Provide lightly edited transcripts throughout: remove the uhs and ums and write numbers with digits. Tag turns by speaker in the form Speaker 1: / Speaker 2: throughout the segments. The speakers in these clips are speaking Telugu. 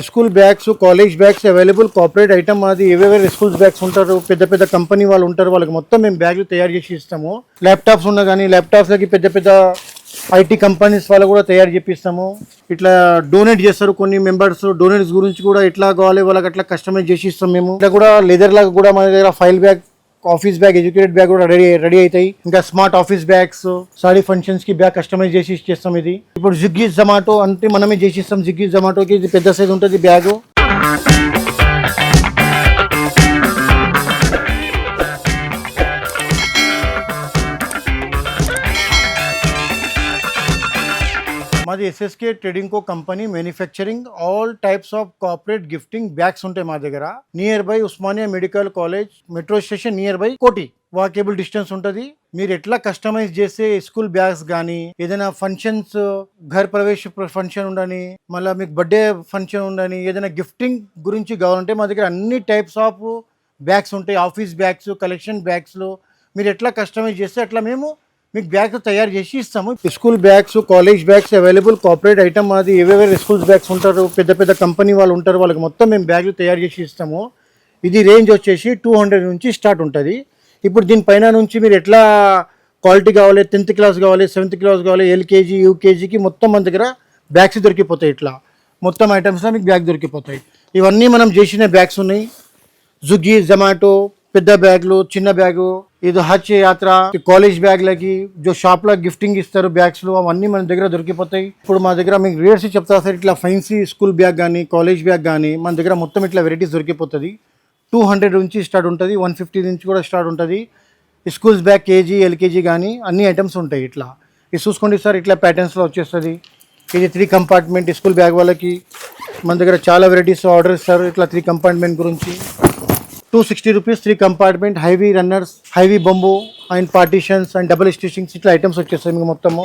Speaker 1: School bags, college bags available. Corporate item అది. ఎవరెవరు స్కూల్స్ బ్యాగ్స్ ఉంటారు, పెద్ద పెద్ద కంపెనీ వాళ్ళు ఉంటారు, వాళ్ళకి మొత్తం మేము బ్యాగ్లు తయారు చేసి ఇస్తాము. ల్యాప్టాప్స్ ఉన్నా కానీ ల్యాప్టాప్స్లకి పెద్ద పెద్ద ఐటీ కంపెనీస్ వాళ్ళు కూడా తయారు చేపిస్తాము. ఇట్లా డొనేట్ చేస్తారు కొన్ని మెంబర్స్. డొనేట్స్ గురించి కూడా ఎట్లా కావాలి వాళ్ళకి అట్లా కస్టమైజ్ చేసి ఇస్తాం మేము. ఇట్లా కూడా లెదర్ లాగా కూడా మన దగ్గర file bag, office bag, educated bag కూడా రెడీ అవుతాయి. ఇంకా smart office bags, sorry functions కి బ్యాగ్ కస్టమైజ్ చేసి ఇచ్చేస్తాం. ఇది ఇప్పుడు స్విగ్గీ జొమాటో అంటే మనమే చేసి ఇస్తాం. స్విగ్గీ జొమాటోకి ఇది పెద్ద సైజ్ ఉంటుంది బ్యాగ్. మాది SSK trading co company, manufacturing all types of corporate gifting bags ఉంటాయి మా దగ్గర. Near by Osmania medical college, metro station near by కోటి, వాకేబుల్ డిస్టెన్స్ ఉంటుంది. మీరు ఎట్లా కస్టమైజ్ చేసే స్కూల్ బ్యాగ్స్ కానీ, ఏదైనా ఫంక్షన్స్, ఘర్ ప్రవేశ ఫంక్షన్ ఉండని, మళ్ళీ మీకు బర్త్డే ఫంక్షన్ ఉండని, ఏదైనా గిఫ్టింగ్ గురించి కావాలంటే మా దగ్గర అన్ని టైప్స్ ఆఫ్ బ్యాగ్స్ ఉంటాయి. ఆఫీస్ బ్యాగ్స్, కలెక్షన్ బ్యాగ్స్లో మీరు ఎట్లా కస్టమైజ్ చేస్తే అట్లా మేము మీకు బ్యాగ్స్ తయారు చేసి ఇస్తాము. School bags, college bags available. Corporate item అది. ఎవరెవరు స్కూల్స్ బ్యాగ్స్ ఉంటారు, పెద్ద పెద్ద కంపెనీ వాళ్ళు ఉంటారు, వాళ్ళకి మొత్తం మేము బ్యాగ్లు తయారు చేసి ఇస్తాము. ఇది రేంజ్ వచ్చేసి 200 నుంచి స్టార్ట్ ఉంటుంది. ఇప్పుడు దీనిపైన నుంచి మీరు ఎట్లా క్వాలిటీ కావాలి, 10th క్లాస్ కావాలి, 7th క్లాస్ కావాలి, ఎల్కేజీ, యూకేజీకి మొత్తం మన దగ్గర బ్యాగ్స్ దొరికిపోతాయి. ఇట్లా మొత్తం ఐటమ్స్లో మీకు బ్యాగ్ దొరికిపోతాయి. ఇవన్నీ మనం చేసిన బ్యాగ్స్ ఉన్నాయి. స్విగ్గీ, జొమాటో, పెద్ద బ్యాగ్లు, చిన్న బ్యాగు, ఇది హజ్ యాత్ర, కాలేజ్ బ్యాగ్లకి జో షాప్ లో గిఫ్టింగ్ ఇస్తారు బ్యాగ్స్ లో, అవన్నీ మన దగ్గర దొరికిపోతాయి. ఇప్పుడు మా దగ్గర మీకు రేట్స్ చెప్తా సార్. ఇట్లా ఫైన్సీ స్కూల్ బ్యాగ్ కానీ, కాలేజ్ బ్యాగ్ కానీ మన దగ్గర మొత్తం ఇట్లా వెరైటీస్ దొరికిపోతుంది. 200 నుంచి స్టార్ట్ ఉంటుంది, 150 నుంచి కూడా స్టార్ట్ ఉంటుంది. స్కూల్స్ బ్యాగ్ కేజీ, ఎల్కేజీ కానీ అన్ని ఐటమ్స్ ఉంటాయి. ఇట్లా ఇది చూసుకోండి సార్. ఇట్లా ప్యాటర్న్స్లో వచ్చేస్తుంది. ఇది 3 కంపార్ట్మెంట్ స్కూల్ బ్యాగ్ వాళ్ళకి మన దగ్గర చాలా వెరైటీస్ ఆర్డర్ ఇస్తారు. ఇట్లా 3 కంపార్ట్మెంట్ గురించి 260 rupees 3 compartment, heavy runners, heavy బంబు and partitions and double stitchings ఇట్లా ఐటమ్స్ వచ్చేస్తాయి మీకు మొత్తము.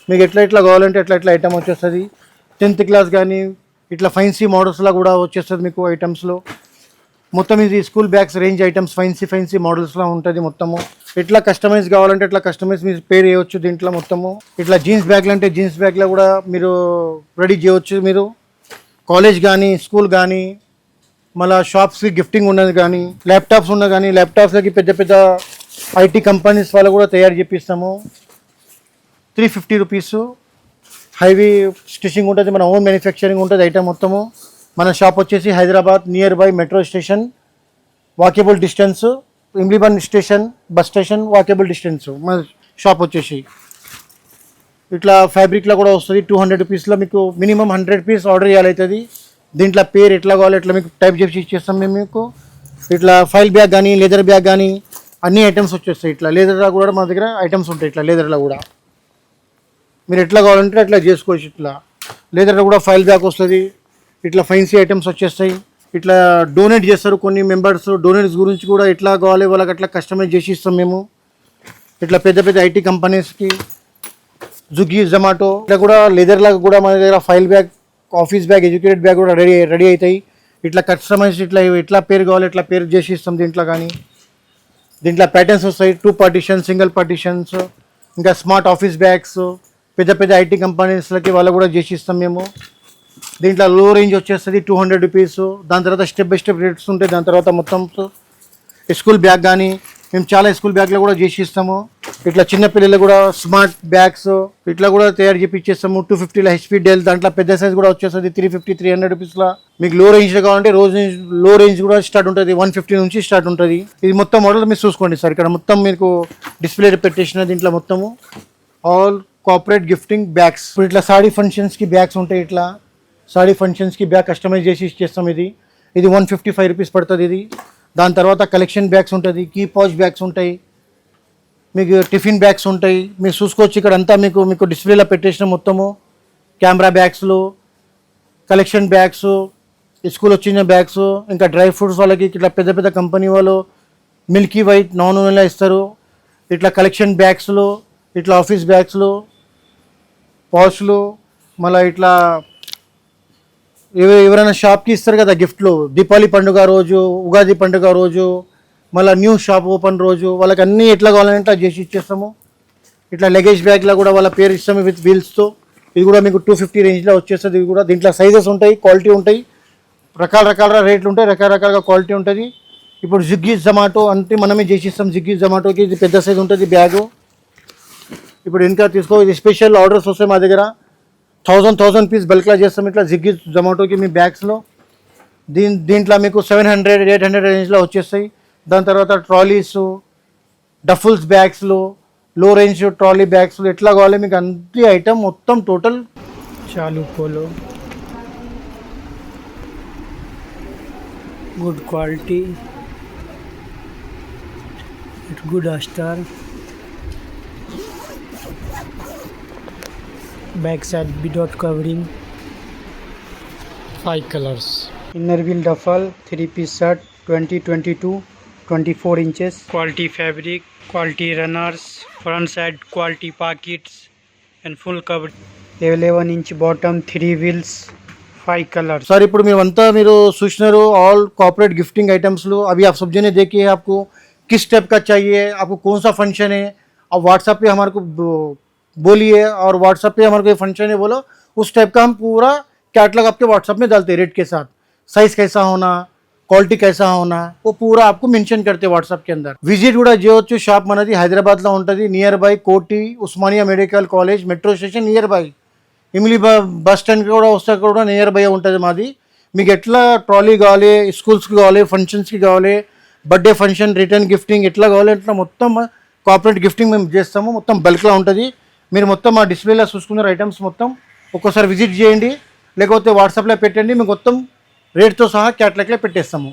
Speaker 1: మీకు ఎట్లా కావాలంటే అట్లా ఐటమ్ వచ్చేస్తుంది. 10th క్లాస్ కానీ ఇట్లా ఫైన్సీ మోడల్స్లో కూడా వచ్చేస్తుంది మీకు ఐటమ్స్లో. మొత్తం ఇది school bags range items fancy మోడల్స్లో ఉంటుంది మొత్తము. ఎట్లా కస్టమైజ్ కావాలంటే అట్లా కస్టమైజ్ మీరు పేరు చేయవచ్చు దీంట్లో మొత్తము. ఇట్లా జీన్స్ బ్యాగ్లు అంటే జీన్స్ బ్యాగ్లో కూడా మీరు రెడీ చేయవచ్చు. మీరు కాలేజ్ కానీ, స్కూల్ కానీ, మళ్ళీ షాప్స్కి గిఫ్టింగ్ ఉన్నది కానీ, ల్యాప్టాప్స్ ఉన్న కానీ ల్యాప్టాప్స్లకి పెద్ద పెద్ద ఐటీ కంపెనీస్ వాళ్ళు కూడా తయారు చేపిస్తాము. 350 రూపీస్ హైవీ స్టిచింగ్ ఉంటుంది. మన ఓన్ మ్యానుఫ్యాక్చరింగ్ ఉంటుంది ఐటమ్ మొత్తము. మన షాప్ వచ్చేసి Hyderabad near by metro station, walkable distance, Imlibun station, bus station, walkable distance మన షాప్ వచ్చేసి. ఇట్లా ఫ్యాబ్రిక్లో కూడా వస్తుంది. 200 రూపీస్లో మీకు మినిమం 100 పీస్ ఆర్డర్ చేయాలవుతుంది. దీంట్లో పేరు ఎట్లా కావాలి ఎట్లా మీకు టైప్ చేసి ఇచ్చేస్తాం మేము మీకు. ఇట్లా ఫైల్ బ్యాగ్ కానీ, లెదర్ బ్యాగ్ కానీ అన్ని ఐటమ్స్ వచ్చేస్తాయి. ఇట్లా లెదర్లో కూడా మన దగ్గర ఐటమ్స్ ఉంటాయి. ఇట్లా లెదర్లో కూడా మీరు ఎట్లా కావాలంటే అట్లా చేసుకోవచ్చు. ఇట్లా లెదర్లో కూడా ఫైల్ బ్యాగ్ వస్తుంది. ఇట్లా ఫైన్సీ ఐటమ్స్ వచ్చేస్తాయి. ఇట్లా డొనేట్ చేస్తారు కొన్ని మెంబర్స్. డొనేట్స్ గురించి కూడా ఎట్లా కావాలి వాళ్ళకి అట్లా కస్టమైజ్ చేసి ఇస్తాం మేము. ఇట్లా పెద్ద పెద్ద ఐటీ కంపెనీస్కి, స్విగ్గీ, జొమాటో, ఇట్లా కూడా లెదర్ లాగా కూడా మన దగ్గర file bag, office bag, educated bag కూడా రెడీ అవుతాయి. ఇట్లా కస్టమైజ్ ఇట్లా పేరు కావాలి ఎట్లా పేరు చేసి ఇస్తాం దీంట్లో. కానీ దీంట్లో ప్యాటర్న్స్ వస్తాయి. 2 పార్టీషన్స్, సింగిల్ పార్టీషన్స్, ఇంకా స్మార్ట్ ఆఫీస్ బ్యాగ్స్, పెద్ద పెద్ద ఐటీ కంపెనీస్లకి వాళ్ళు కూడా చేసి ఇస్తాం మేము. దీంట్లో లో రేంజ్ వచ్చేస్తుంది 200 రూపీస్. దాని తర్వాత స్టెప్ బై స్టెప్ రేట్స్ ఉంటాయి. దాని తర్వాత మొత్తం స్కూల్ బ్యాగ్ కానీ మేము చాలా స్కూల్ బ్యాగ్లో కూడా చేసి ఇస్తాము. ఇట్లా చిన్న పిల్లలు కూడా స్మార్ట్ బ్యాగ్స్ ఇట్లా కూడా తయారు చేసి ఇచ్చేస్తాము. 250లో హెచ్పి డెల్, దాంట్లో పెద్ద సైజ్ కూడా వచ్చేస్తుంది 350-300 రూపీస్లో. మీకు లో రేంజ్లో కావాలంటే లో రేంజ్ కూడా స్టార్ట్ ఉంటుంది, 150 నుంచి స్టార్ట్ ఉంటుంది. ఇది మొత్తం మోడల్ మీరు చూసుకోండి సార్. ఇక్కడ మొత్తం మీకు డిస్ప్లే పెట్టేసిన దీంట్లో మొత్తము ఆల్ కార్పొరేట్ గిఫ్టింగ్ బ్యాగ్స్. ఇప్పుడు ఇట్లా సాడీ ఫంక్షన్స్కి బ్యాగ్స్ ఉంటాయి. ఇట్లా సాడీ ఫంక్షన్స్కి బ్యాగ్ కస్టమైజ్ చేసి ఇచ్చేస్తాం. ఇది 155 రూపీస్ పడుతుంది ఇది. దాని తర్వాత కలెక్షన్ బ్యాగ్స్ ఉంటుంది, కీ పౌచ్ బ్యాగ్స్ ఉంటాయి, మీకు టిఫిన్ బ్యాగ్స్ ఉంటాయి. మీరు చూసుకోవచ్చు ఇక్కడ అంతా మీకు డిస్ప్లేలో పెట్టేసిన మొత్తము కెమెరా బ్యాగ్స్లు, కలెక్షన్ బ్యాగ్స్, స్కూల్ వచ్చిన బ్యాగ్స్, ఇంకా డ్రై ఫ్రూట్స్ వాళ్ళకి ఇట్లా పెద్ద పెద్ద కంపెనీ వాళ్ళు మిల్కీ వైట్ నాన్ ఇలా ఇస్తారు. ఇట్లా కలెక్షన్ బ్యాగ్స్లు, ఇట్లా ఆఫీస్ బ్యాగ్స్లు, పౌచ్లు, మళ్ళీ ఇట్లా ఎవరైనా షాప్కి ఇస్తారు కదా గిఫ్ట్లు, దీపావళి పండుగ రోజు, ఉగాది పండుగ రోజు, మళ్ళీ న్యూ షాప్ ఓపెన్ రోజు వాళ్ళకి అన్నీ ఎట్లా కావాలంటే అట్లా చేసి ఇచ్చేస్తాము. ఇట్లా లగేజ్ బ్యాగ్లో కూడా వాళ్ళ పేరు ఇస్తాము విత్ వీల్స్తో. ఇది కూడా మీకు 250 రేంజ్లో వచ్చేస్తుంది. ఇది కూడా దీంట్లో సైజెస్ ఉంటాయి, క్వాలిటీ ఉంటాయి. రకాల రేట్లు ఉంటాయి, రకరకాలుగా క్వాలిటీ ఉంటుంది. ఇప్పుడు స్విగ్గీ జొమాటో అంటే మనమే చేసిస్తాం. స్విగ్గీ జొమాటోకి ఇది పెద్ద సైజు ఉంటుంది బ్యాగు. ఇప్పుడు ఇంకా తీసుకో, ఇది స్పెషల్ ఆర్డర్స్ వస్తాయి మా దగ్గర. 1000 పీస్ బల్క్లా చేస్తాం ఇట్లా స్విగ్గీ జొమాటోకి మీ బ్యాగ్స్లో. దీంట్లో మీకు 700-800 రేంజ్లో వచ్చేస్తాయి. దాని తర్వాత ట్రాలీస్, డఫుల్స్ బ్యాగ్స్లో, లో రేంజ్ ట్రాలీ బ్యాగ్స్లో ఎట్లా కావాలి మీకు అన్ని ఐటమ్ మొత్తం టోటల్.
Speaker 2: చాలు polo, good quality, it's good astar, back side without covering, 5 colors, inner wheel duffel, 3-piece set, 2022 24 inches, quality fabric, quality runners, front side quality pockets and full cover, 11-inch bottom, 3 wheels, 5 colors.
Speaker 1: Sir ఇప్పుడు మేమంతా మీరు చూసినారు ऑल कॉर्पोरेट गिफ्टिंग आइटम्स लो. अभी आप सब जने देखिए आपको किस टाइप का चाहिए, आपको कौन सा फंक्शन है, आप व्हाट्सएप पे हमारे को बोलिए और व्हाट्सएप पे हमारे को फंक्शन है बोलो, उस टाइप का हम पूरा कैटलॉग आपके व्हाट्सएप में डालते हैं रेट के साथ. साइज कैसा होना, क्वालिटी कैसा होना, वो पूरा आपको मेंशन करते हैं व्हाट्सएप के अंदर. విజిట్ కూడా చేయొచ్చు. షాప్ మనది హైదరాబాద్లో ఉంటుంది, near by Koti Osmania medical college metro station near by. Imli bus stand కూడా వస్తే కూడా నియర్ బై ఉంటుంది మాది. మీకు ఎట్లా ట్రాలీ కావాలి, స్కూల్స్కి కావాలి, ఫంక్షన్స్కి కావాలి, బర్త్డే ఫంక్షన్, రిటర్న్ గిఫ్టింగ్ ఎట్లా కావాలి అట్లా మొత్తం కార్పొరేట్ గిఫ్టింగ్ మేము చేస్తాము. మొత్తం బల్క్లో ఉంటుంది. మీరు మొత్తం మా డిస్ప్లేలో చూసుకున్నారు ఐటమ్స్ మొత్తం. ఒక్కోసారి విజిట్ చేయండి, లేకపోతే వాట్సాప్లో పెట్టండి, మీకు మొత్తం రేట్తో సహా క్యాటలాగ్లో పెట్టేస్తాము.